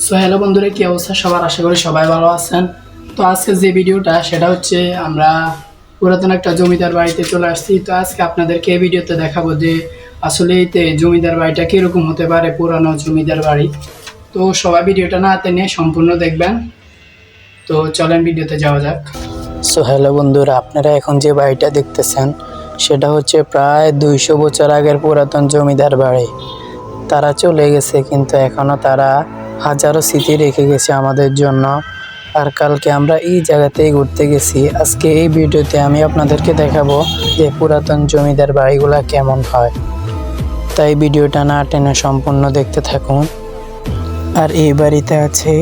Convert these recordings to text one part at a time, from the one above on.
So hello বন্ধুরা, কি অবস্থা সবার? আশা করি সবাই ভালো আছেন। তো আজকে যে ভিডিওটা সেটা হচ্ছে আমরা পুরাতন একটা জমিদার বাড়িতে চলে আসছি। তো আজকে আপনাদেরকে এই ভিডিওতে দেখাবো যে আসলে এইতে জমিদার বাড়িটা কীরকম হতে পারে, পুরানো জমিদার বাড়ি। তো সবাই ভিডিওটা না টেনে সম্পূর্ণ দেখবেন। তো চলেন ভিডিওতে যাওয়া যাক। সো হ্যালো বন্ধুরা, আপনারা এখন যে বাড়িটা দেখতেছেন সেটা হচ্ছে প্রায় 200 বছর আগের পুরাতন জমিদার বাড়ি। তারা চলে গেছে, কিন্তু এখনও তারা হাজারো স্মৃতি রেখে গেছে আমাদের জন্য। আর কালকে আমরা এই জায়গাতেই ঘুরতে গেছি। আজকে এই ভিডিওতে আমি আপনাদেরকে দেখাবো যে পুরাতন জমিদার বাড়িগুলা কেমন হয়। তাই ভিডিওটা না টেনে সম্পূর্ণ দেখতে থাকুন। আর এই বাড়িতে আছে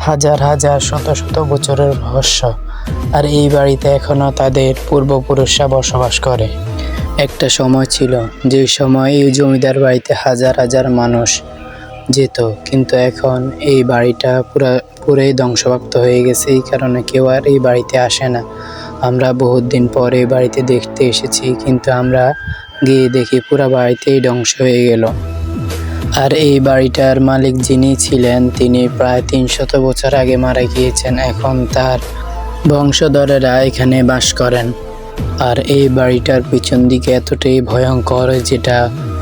হাজার হাজার শত শত বছরের রহস্য। আর এই বাড়িতে এখনও তাদের পূর্বপুরুষরা বসবাস করে। একটা সময় ছিল যে সময় এই জমিদার বাড়িতে হাজার হাজার মানুষ যেত, কিন্তু এখন এই বাড়িটা পুরোই ধ্বংসপ্রাপ্ত হয়ে গেছে। এই কারণে কেউ আর এই বাড়িতে আসে না। আমরা বহুত দিন পর এই বাড়িতে দেখতে এসেছি, কিন্তু আমরা গিয়ে দেখি পুরো বাড়িতেই ধ্বংস হয়ে গেল। আর এই বাড়িটার মালিক যিনি ছিলেন তিনি প্রায় 300 বছর আগে মারা গিয়েছেন। এখন তার বংশধরেরা এখানে বাস করেন। আর এই বাড়িটার পিছন দিকে এতটাই ভয়ঙ্কর, যেটা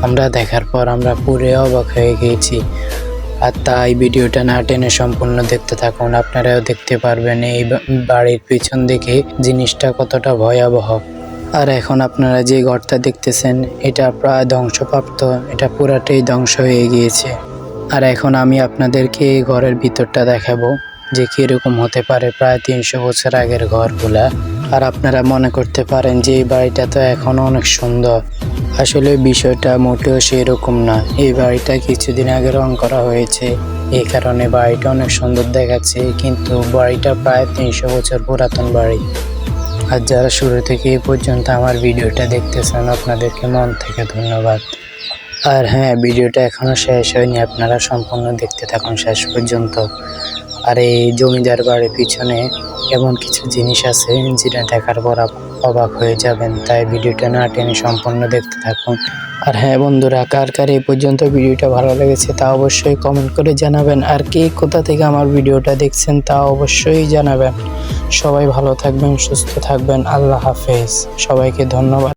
আমরা দেখার পর আমরা পুরো অবাক হয়ে গিয়েছি। আর তাই ভিডিওটা না টেনে সম্পূর্ণ দেখতে থাকুন। আপনারাও দেখতে পারবেন এই বাড়ির পিছন দিকে জিনিসটা কতটা ভয়াবহ। আর এখন আপনারা যে ঘরটা দেখতেছেন এটা প্রায় ধ্বংসপ্রাপ্ত, এটা পুরাটাই ধ্বংস হয়ে গিয়েছে। আর এখন আমি আপনাদেরকে এই ঘরের ভিতরটা দেখাবো যে কীরকম হতে পারে প্রায় 300 বছর আগের ঘরগুলা। আর আপনারা মনে করতে পারেন যে এই বাড়িটা তো এখনও অনেক সুন্দর। আসলে বিষয়টা মোটেও সেরকম না। এই বাড়িটা কিছুদিন আগে রং করা হয়েছে, এই কারণে বাড়িটা অনেক সুন্দর দেখাচ্ছে, কিন্তু বাড়িটা প্রায় 300 বছর পুরাতন বাড়ি। আর যারা শুরু থেকে এই পর্যন্ত আমার ভিডিওটা দেখতেছেন আপনাদেরকে মন থেকে ধন্যবাদ। আর হ্যাঁ, ভিডিওটা এখনও শেষ হয়নি, আপনারা সম্পূর্ণ দেখতে থাকুন শেষ পর্যন্ত। আর এই জমিদার বাড়ির পিছনে এমন কিছু জিনিস আছে যেটা দেখার পর অবাক হয়ে যাবেন। তাই ভিডিওটা না টেনে সম্পূর্ণ দেখতে থাকুন। আর হ্যাঁ বন্ধুরা, কার কার এই পর্যন্ত ভিডিওটা ভালো লেগেছে তা অবশ্যই কমেন্ট করে জানাবেন। আর কে কোথা থেকে আমার ভিডিওটা দেখছেন তা অবশ্যই জানাবেন। সবাই ভালো থাকবেন, সুস্থ থাকবেন। আল্লাহ হাফেজ, সবাইকে ধন্যবাদ।